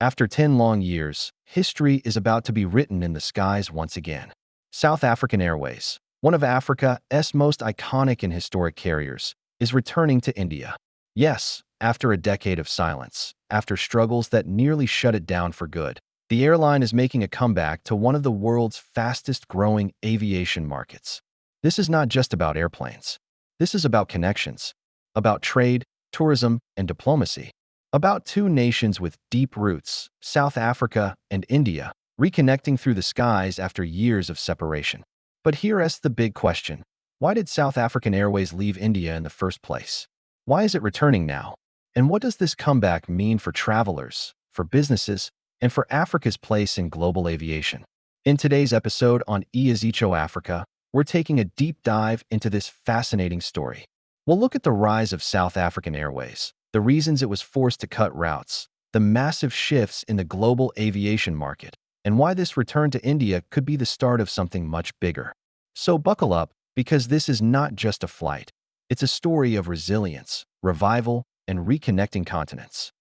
After 10 long years, history is about to be written in the skies once again. South African Airways, one of Africa's most iconic and historic carriers, is returning to India. Yes, after a decade of silence, after struggles that nearly shut it down for good, the airline is making a comeback to one of the world's fastest-growing aviation markets. This is not just about airplanes. This is about connections, about trade, tourism, and diplomacy. About two nations with deep roots, South Africa and India, reconnecting through the skies after years of separation. But here's the big question. Why did South African Airways leave India in the first place? Why is it returning now? And what does this comeback mean for travelers, for businesses, and for Africa's place in global aviation? In today's episode on Eazicho Africa, we're taking a deep dive into this fascinating story. We'll look at the rise of South African Airways, the reasons it was forced to cut routes, the massive shifts in the global aviation market, and why this return to India could be the start of something much bigger. So buckle up, because this is not just a flight. It's a story of resilience, revival, and reconnecting continents.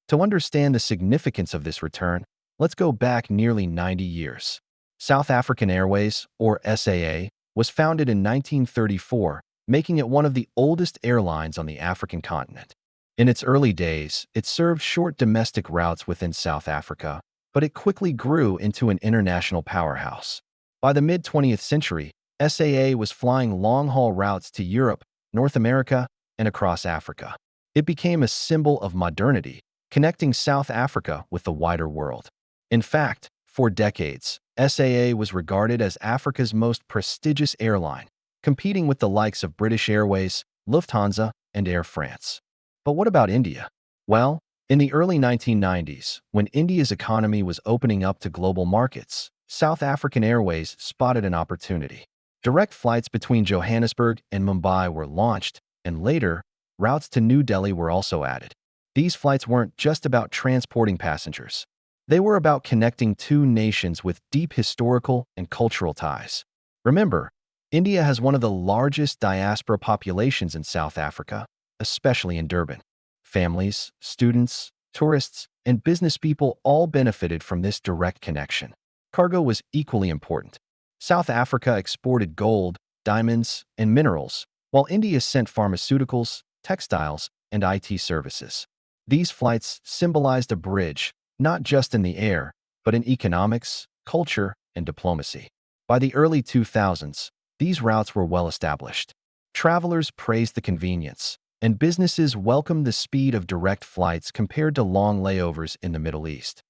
To understand the significance of this return, let's go back nearly 90 years. South African Airways, or SAA, was founded in 1934, making it one of the oldest airlines on the African continent. In its early days, it served short domestic routes within South Africa, but it quickly grew into an international powerhouse. By the mid-20th century, SAA was flying long-haul routes to Europe, North America, and across Africa. It became a symbol of modernity, connecting South Africa with the wider world. In fact, for decades, SAA was regarded as Africa's most prestigious airline, competing with the likes of British Airways, Lufthansa, and Air France. But what about India? Well, in the early 1990s, when India's economy was opening up to global markets, South African Airways spotted an opportunity. Direct flights between Johannesburg and Mumbai were launched, and later, routes to New Delhi were also added. These flights weren't just about transporting passengers. They were about connecting two nations with deep historical and cultural ties. Remember, India has one of the largest diaspora populations in South Africa, especially in Durban. Families, students, tourists, and business people all benefited from this direct connection. Cargo was equally important. South Africa exported gold, diamonds, and minerals, while India sent pharmaceuticals, textiles, and IT services. These flights symbolized a bridge, not just in the air, but in economics, culture, and diplomacy. By the early 2000s, these routes were well established. Travelers praised the convenience, and businesses welcomed the speed of direct flights compared to long layovers in the Middle East.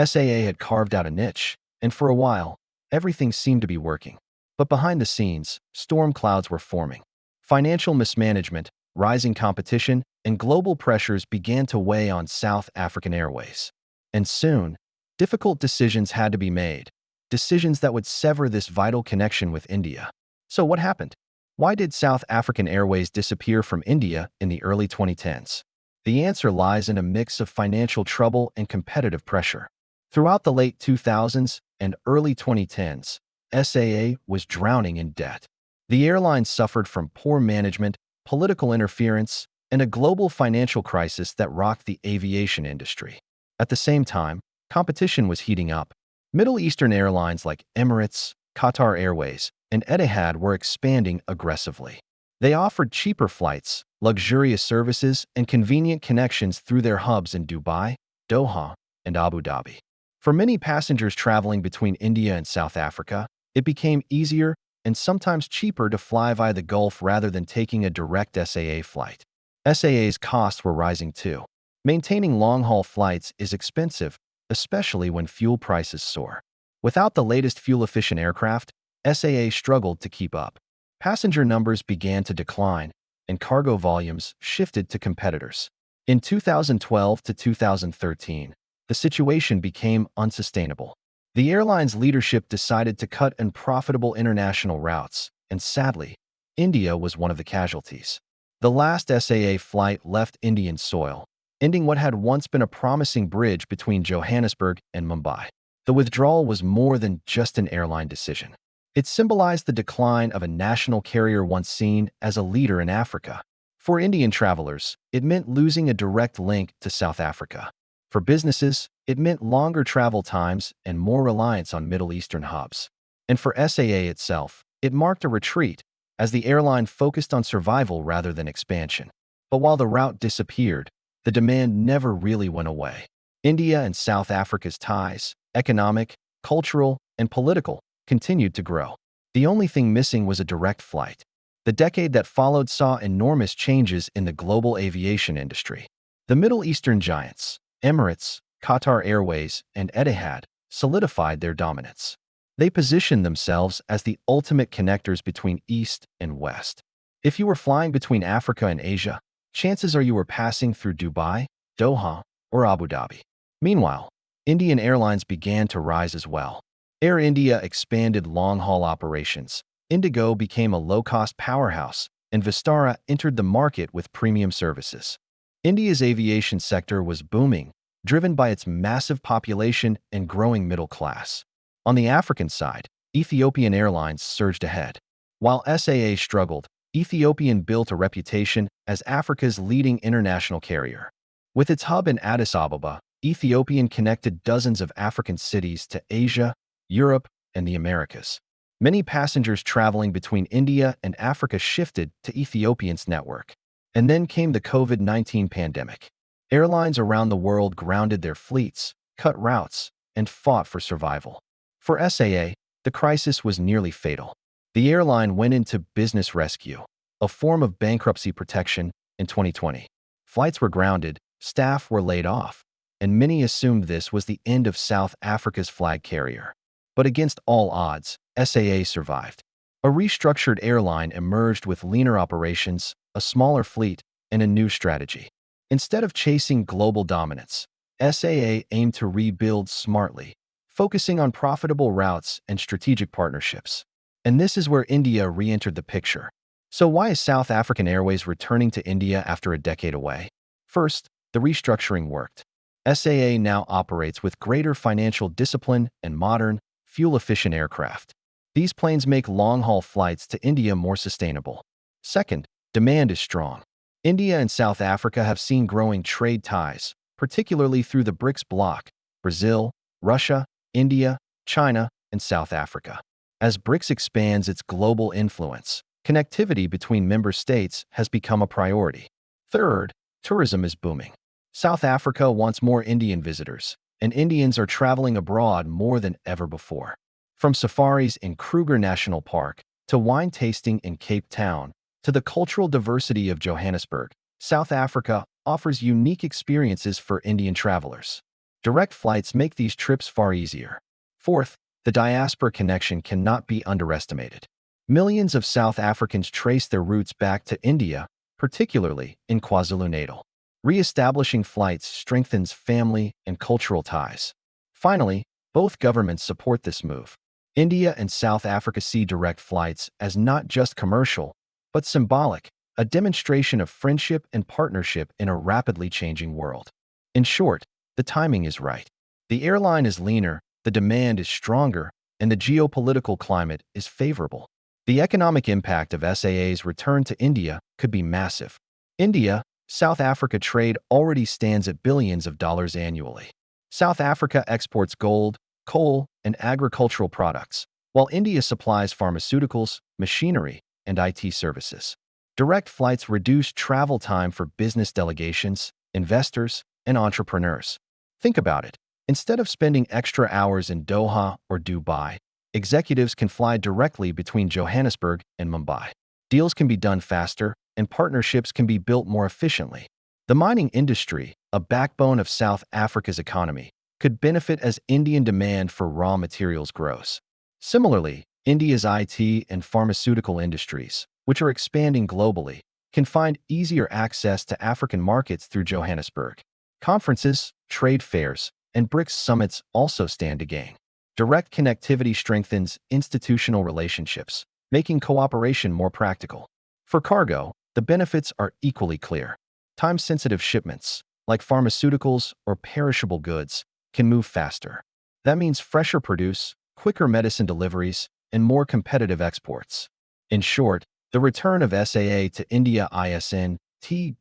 SAA had carved out a niche, and for a while, everything seemed to be working. But behind the scenes, storm clouds were forming. Financial mismanagement, rising competition, and global pressures began to weigh on South African Airways. And soon, difficult decisions had to be made, decisions that would sever this vital connection with India. So what happened? Why did South African Airways disappear from India in the early 2010s? The answer lies in a mix of financial trouble and competitive pressure. Throughout the late 2000s and early 2010s, SAA was drowning in debt. The airline suffered from poor management, political interference, and a global financial crisis that rocked the aviation industry. At the same time, competition was heating up. Middle Eastern airlines like Emirates, Qatar Airways, and Etihad were expanding aggressively. They offered cheaper flights, luxurious services, and convenient connections through their hubs in Dubai, Doha, and Abu Dhabi. For many passengers traveling between India and South Africa, it became easier and sometimes cheaper to fly via the Gulf rather than taking a direct SAA flight. SAA's costs were rising too. Maintaining long-haul flights is expensive, especially when fuel prices soar. Without the latest fuel-efficient aircraft, SAA struggled to keep up. Passenger numbers began to decline, and cargo volumes shifted to competitors. In 2012 to 2013, the situation became unsustainable. The airline's leadership decided to cut unprofitable international routes, and sadly, India was one of the casualties. The last SAA flight left Indian soil, ending what had once been a promising bridge between Johannesburg and Mumbai. The withdrawal was more than just an airline decision. It symbolized the decline of a national carrier once seen as a leader in Africa. For Indian travelers, it meant losing a direct link to South Africa. For businesses, it meant longer travel times and more reliance on Middle Eastern hubs. And for SAA itself, it marked a retreat as the airline focused on survival rather than expansion. But while the route disappeared, the demand never really went away. India and South Africa's ties, economic, cultural, and political, continued to grow. The only thing missing was a direct flight. The decade that followed saw enormous changes in the global aviation industry. The Middle Eastern giants, Emirates, Qatar Airways, and Etihad, solidified their dominance. They positioned themselves as the ultimate connectors between East and West. If you were flying between Africa and Asia, chances are you were passing through Dubai, Doha, or Abu Dhabi. Meanwhile, Indian Airlines began to rise as well. Air India expanded long-haul operations. Indigo became a low-cost powerhouse, and Vistara entered the market with premium services. India's aviation sector was booming, driven by its massive population and growing middle class. On the African side, Ethiopian Airlines surged ahead. While SAA struggled, Ethiopian built a reputation as Africa's leading international carrier. With its hub in Addis Ababa, Ethiopian connected dozens of African cities to Asia, Europe, and the Americas. Many passengers traveling between India and Africa shifted to Ethiopian's network. And then came the COVID-19 pandemic. Airlines around the world grounded their fleets, cut routes, and fought for survival. For SAA, the crisis was nearly fatal. The airline went into business rescue, a form of bankruptcy protection, in 2020. Flights were grounded, staff were laid off, and many assumed this was the end of South Africa's flag carrier. But against all odds, SAA survived. A restructured airline emerged with leaner operations, a smaller fleet, and a new strategy. Instead of chasing global dominance, SAA aimed to rebuild smartly, focusing on profitable routes and strategic partnerships. And this is where India re-entered the picture. So why is South African Airways returning to India after a decade away? First, the restructuring worked. SAA now operates with greater financial discipline and modern, fuel-efficient aircraft. These planes make long-haul flights to India more sustainable. Second, demand is strong. India and South Africa have seen growing trade ties, particularly through the BRICS bloc: Brazil, Russia, India, China, and South Africa. As BRICS expands its global influence, connectivity between member states has become a priority. Third, tourism is booming. South Africa wants more Indian visitors, and Indians are traveling abroad more than ever before. From safaris in Kruger National Park to wine tasting in Cape Town to the cultural diversity of Johannesburg, South Africa offers unique experiences for Indian travelers. Direct flights make these trips far easier. Fourth, the diaspora connection cannot be underestimated. Millions of South Africans trace their roots back to India, particularly in KwaZulu-Natal. Re-establishing flights strengthens family and cultural ties. Finally, both governments support this move. India and South Africa see direct flights as not just commercial, but symbolic, a demonstration of friendship and partnership in a rapidly changing world. In short, the timing is right. The airline is leaner, the demand is stronger, and the geopolitical climate is favorable. The economic impact of SAA's return to India could be massive. India-South Africa trade already stands at billions of dollars annually. South Africa exports gold, coal, and agricultural products, while India supplies pharmaceuticals, machinery, and IT services. Direct flights reduce travel time for business delegations, investors, and entrepreneurs. Think about it. Instead of spending extra hours in Doha or Dubai, executives can fly directly between Johannesburg and Mumbai. Deals can be done faster, and partnerships can be built more efficiently. The mining industry, a backbone of South Africa's economy, could benefit as Indian demand for raw materials grows. Similarly, India's IT and pharmaceutical industries, which are expanding globally, can find easier access to African markets through Johannesburg. Conferences, trade fairs, and BRICS summits also stand to gain. Direct connectivity strengthens institutional relationships, making cooperation more practical. For cargo, the benefits are equally clear. Time-sensitive shipments, like pharmaceuticals or perishable goods, can move faster. That means fresher produce, quicker medicine deliveries, and more competitive exports. In short, the return of SAA to India isn't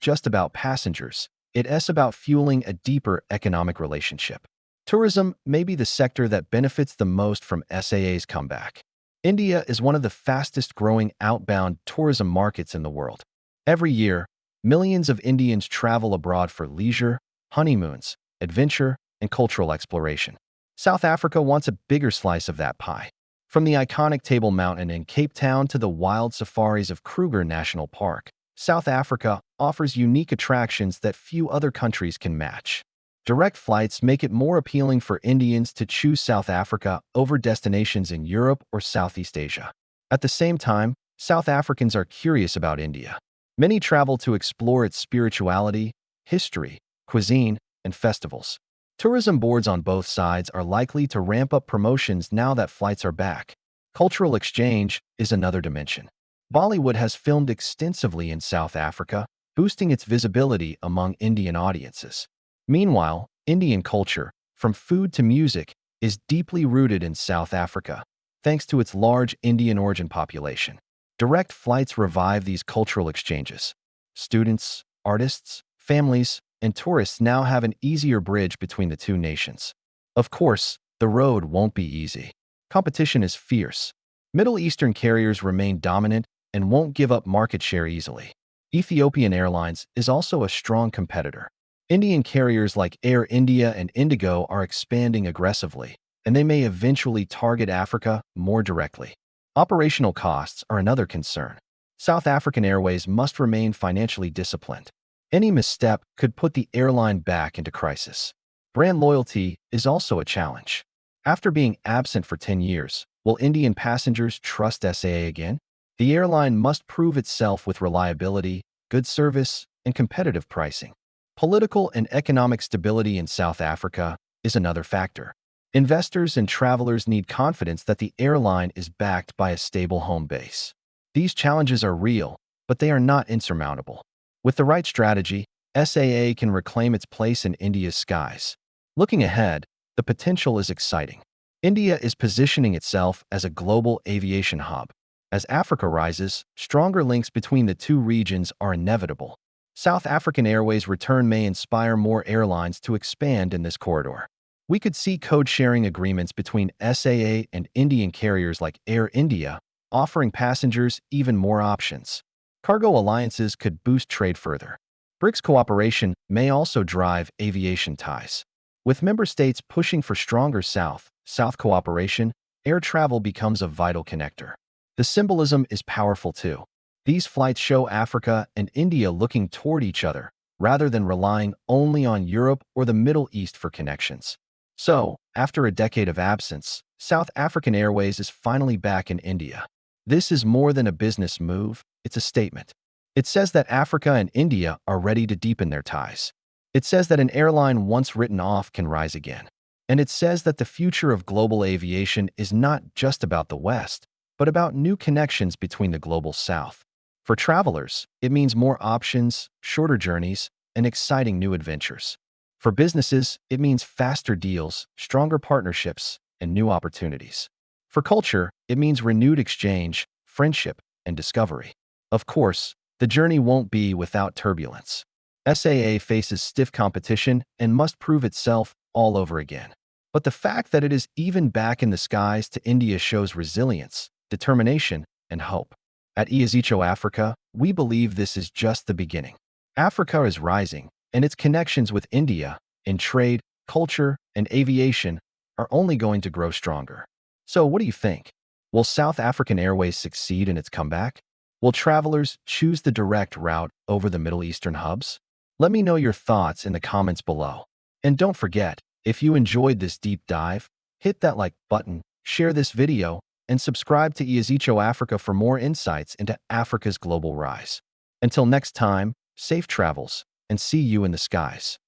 just about passengers, It's about fueling a deeper economic relationship. Tourism may be the sector that benefits the most from SAA's comeback. India is one of the fastest-growing outbound tourism markets in the world. Every year, millions of Indians travel abroad for leisure, honeymoons, adventure, and cultural exploration. South Africa wants a bigger slice of that pie. From the iconic Table Mountain in Cape Town to the wild safaris of Kruger National Park, South Africa offers unique attractions that few other countries can match. Direct flights make it more appealing for Indians to choose South Africa over destinations in Europe or Southeast Asia. At the same time, South Africans are curious about India. Many travel to explore its spirituality, history, cuisine, and festivals. Tourism boards on both sides are likely to ramp up promotions now that flights are back. Cultural exchange is another dimension. Bollywood has filmed extensively in South Africa, boosting its visibility among Indian audiences. Meanwhile, Indian culture, from food to music, is deeply rooted in South Africa, thanks to its large Indian origin population. Direct flights revive these cultural exchanges. Students, artists, families, and tourists now have an easier bridge between the two nations. Of course, the road won't be easy. Competition is fierce. Middle Eastern carriers remain dominant and won't give up market share easily. Ethiopian Airlines is also a strong competitor. Indian carriers like Air India and Indigo are expanding aggressively, and they may eventually target Africa more directly. Operational costs are another concern. South African Airways must remain financially disciplined. Any misstep could put the airline back into crisis. Brand loyalty is also a challenge. After being absent for 10 years, will Indian passengers trust SAA again? The airline must prove itself with reliability, good service, and competitive pricing. Political and economic stability in South Africa is another factor. Investors and travelers need confidence that the airline is backed by a stable home base. These challenges are real, but they are not insurmountable. With the right strategy, SAA can reclaim its place in India's skies. Looking ahead, the potential is exciting. India is positioning itself as a global aviation hub. As Africa rises, stronger links between the two regions are inevitable. South African Airways' return may inspire more airlines to expand in this corridor. We could see code-sharing agreements between SAA and Indian carriers like Air India, offering passengers even more options. Cargo alliances could boost trade further. BRICS cooperation may also drive aviation ties. With member states pushing for stronger South-South cooperation, air travel becomes a vital connector. The symbolism is powerful too. These flights show Africa and India looking toward each other, rather than relying only on Europe or the Middle East for connections. So, after a decade of absence, South African Airways is finally back in India. This is more than a business move, it's a statement. It says that Africa and India are ready to deepen their ties. It says that an airline once written off can rise again. And it says that the future of global aviation is not just about the West, but about new connections between the global South. For travelers, it means more options, shorter journeys, and exciting new adventures. For businesses, it means faster deals, stronger partnerships, and new opportunities. For culture, it means renewed exchange, friendship, and discovery. Of course, the journey won't be without turbulence. SAA faces stiff competition and must prove itself all over again. But the fact that it is even back in the skies to India shows resilience, determination, and hope. At Iazicho Africa, we believe this is just the beginning. Africa is rising, and its connections with India, in trade, culture, and aviation, are only going to grow stronger. So what do you think? Will South African Airways succeed in its comeback? Will travelers choose the direct route over the Middle Eastern hubs? Let me know your thoughts in the comments below. And don't forget, if you enjoyed this deep dive, hit that like button, share this video, and subscribe to Iazicho Africa for more insights into Africa's global rise. Until next time, safe travels, and see you in the skies.